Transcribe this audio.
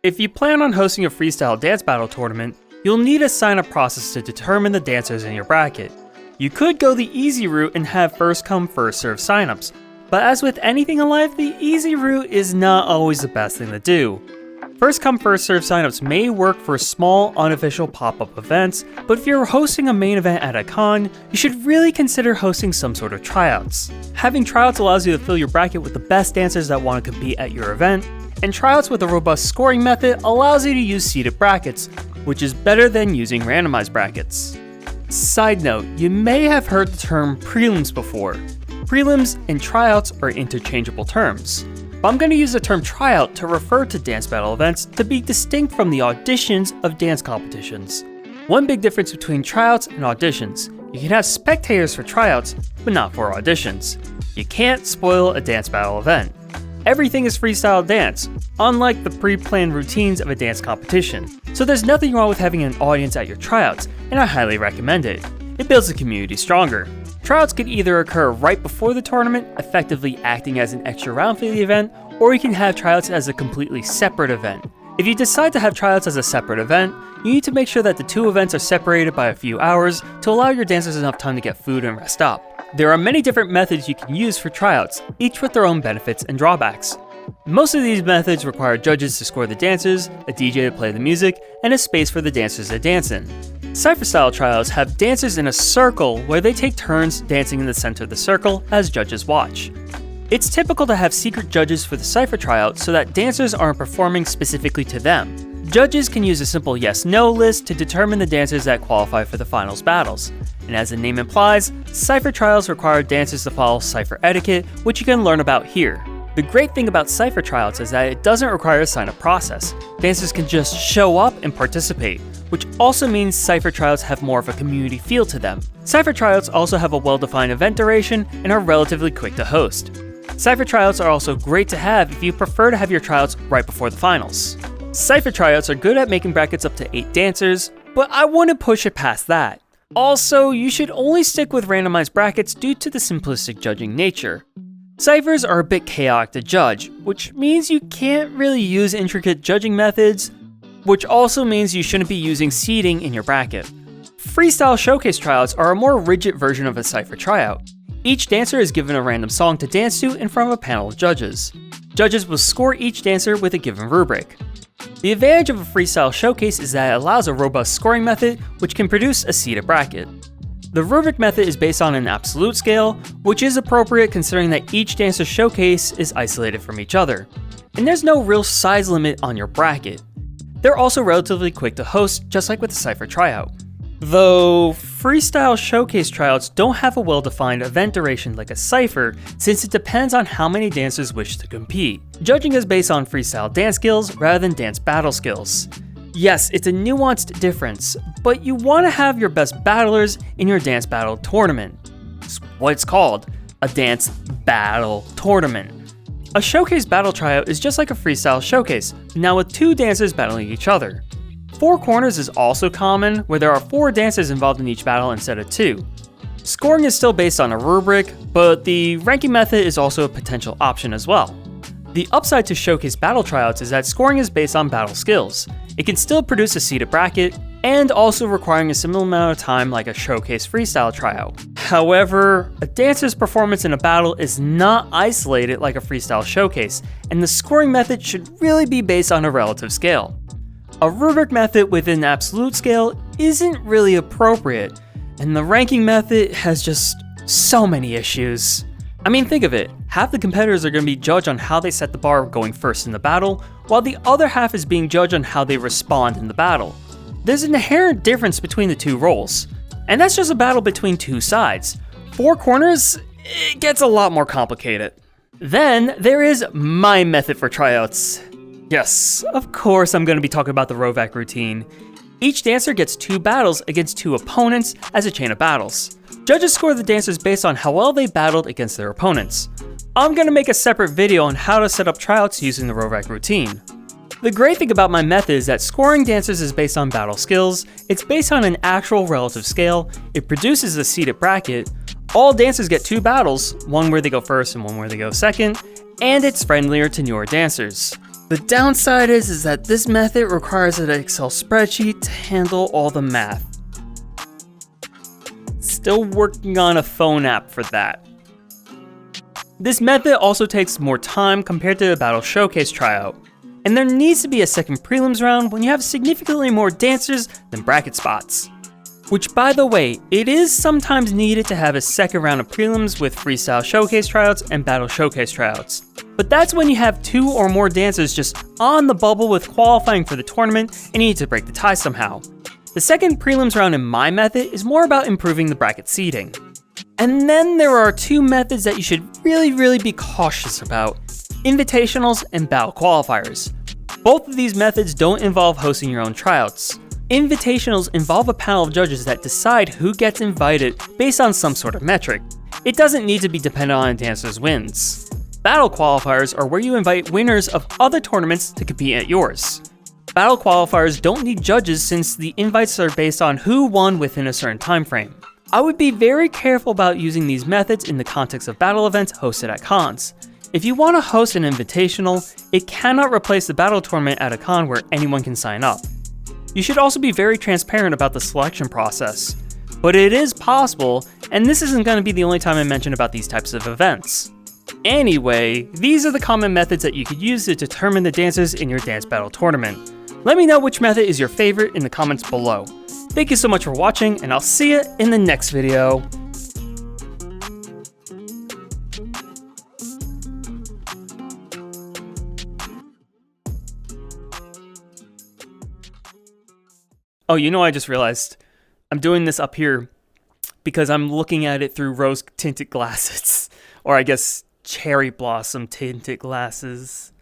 If you plan on hosting a freestyle dance battle tournament, you'll need a sign-up process to determine the dancers in your bracket. You could go the easy route and have first come first serve signups, but as with anything in life, the easy route is not always the best thing to do. First come first serve signups may work for small unofficial pop-up events, but if you're hosting a main event at a con, you should really consider hosting some sort of tryouts. Having tryouts allows you to fill your bracket with the best dancers that want to compete at your event, and tryouts with a robust scoring method allows you to use seeded brackets, which is better than using randomized brackets. Side note, you may have heard the term prelims before. Prelims and tryouts are interchangeable terms, but I'm going to use the term tryout to refer to dance battle events to be distinct from the auditions of dance competitions. One big difference between tryouts and auditions: you can have spectators for tryouts, but not for auditions. You can't spoil a dance battle event. Everything is freestyle dance, unlike the pre-planned routines of a dance competition. So there's nothing wrong with having an audience at your tryouts, and I highly recommend it. It builds the community stronger. Tryouts could either occur right before the tournament, effectively acting as an extra round for the event, or you can have tryouts as a completely separate event. If you decide to have tryouts as a separate event, you need to make sure that the two events are separated by a few hours to allow your dancers enough time to get food and rest up. There are many different methods you can use for tryouts, each with their own benefits and drawbacks. Most of these methods require judges to score the dancers, a DJ to play the music, and a space for the dancers to dance in. Cypher style tryouts have dancers in a circle where they take turns dancing in the center of the circle as judges watch. It's typical to have secret judges for the Cypher tryout so that dancers aren't performing specifically to them. Judges can use a simple yes-no list to determine the dancers that qualify for the finals battles. And as the name implies, Cypher trials require dancers to follow Cypher etiquette, which you can learn about here. The great thing about Cypher tryouts is that it doesn't require a sign-up process. Dancers can just show up and participate, which also means Cypher tryouts have more of a community feel to them. Cypher tryouts also have a well-defined event duration and are relatively quick to host. Cypher tryouts are also great to have if you prefer to have your tryouts right before the finals. Cypher tryouts are good at making brackets up to 8 dancers, but I wouldn't push it past that. Also, you should only stick with randomized brackets due to the simplistic judging nature. Cyphers are a bit chaotic to judge, which means you can't really use intricate judging methods, which also means you shouldn't be using seeding in your bracket. Freestyle showcase tryouts are a more rigid version of a Cypher tryout. Each dancer is given a random song to dance to in front of a panel of judges. Judges will score each dancer with a given rubric. The advantage of a freestyle showcase is that it allows a robust scoring method which can produce a seeded bracket. The rubric method is based on an absolute scale, which is appropriate considering that each dancer's showcase is isolated from each other. And there's no real size limit on your bracket. They're also relatively quick to host, just like with the Cypher tryout. Though freestyle showcase tryouts don't have a well-defined event duration like a Cypher, since it depends on how many dancers wish to compete. Judging is based on freestyle dance skills rather than dance battle skills. Yes, it's a nuanced difference, but you want to have your best battlers in your dance battle tournament. It's what it's called, a dance battle tournament. A showcase battle tryout is just like a freestyle showcase, now with 2 dancers battling each other. 4 corners is also common, where there are 4 dancers involved in each battle instead of 2. Scoring is still based on a rubric, but the ranking method is also a potential option as well. The upside to showcase battle tryouts is that scoring is based on battle skills. It can still produce a seeded bracket, and also requiring a similar amount of time like a showcase freestyle tryout. However, a dancer's performance in a battle is not isolated like a freestyle showcase, and the scoring method should really be based on a relative scale. A rubric method with an absolute scale isn't really appropriate, and the ranking method has just so many issues. I mean, think of it, half the competitors are going to be judged on how they set the bar going first in the battle, while the other half is being judged on how they respond in the battle. There's an inherent difference between the two roles, and that's just a battle between 2 sides. 4 corners, it gets a lot more complicated. Then there is my method for tryouts. Yes, of course I'm going to be talking about the Rovak Routine. Each dancer gets 2 battles against 2 opponents as a chain of battles. Judges score the dancers based on how well they battled against their opponents. I'm going to make a separate video on how to set up tryouts using the Rovak Routine. The great thing about my method is that scoring dancers is based on battle skills, it's based on an actual relative scale, it produces a seeded bracket, all dancers get 2 battles, one where they go first and one where they go second, and it's friendlier to newer dancers. The downside is that this method requires an Excel spreadsheet to handle all the math. Still working on a phone app for that. This method also takes more time compared to a battle showcase tryout, and there needs to be a second prelims round when you have significantly more dancers than bracket spots. Which, by the way, it is sometimes needed to have a second round of prelims with freestyle showcase tryouts and battle showcase tryouts. But that's when you have 2 or more dancers just on the bubble with qualifying for the tournament and you need to break the tie somehow. The second prelims round in my method is more about improving the bracket seeding. And then there are 2 methods that you should really be cautious about: Invitationals and battle qualifiers. Both of these methods don't involve hosting your own tryouts. Invitationals involve a panel of judges that decide who gets invited based on some sort of metric. It doesn't need to be dependent on a dancer's wins. Battle qualifiers are where you invite winners of other tournaments to compete at yours. Battle qualifiers don't need judges since the invites are based on who won within a certain time frame. I would be very careful about using these methods in the context of battle events hosted at cons. If you want to host an invitational, it cannot replace the battle tournament at a con where anyone can sign up. You should also be very transparent about the selection process. But it is possible, and this isn't going to be the only time I mention about these types of events. Anyway, these are the common methods that you could use to determine the dancers in your dance battle tournament. Let me know which method is your favorite in the comments below. Thank you so much for watching, and I'll see you in the next video. Oh, you know, I just realized I'm doing this up here because I'm looking at it through rose tinted glasses, or I guess cherry blossom tinted glasses.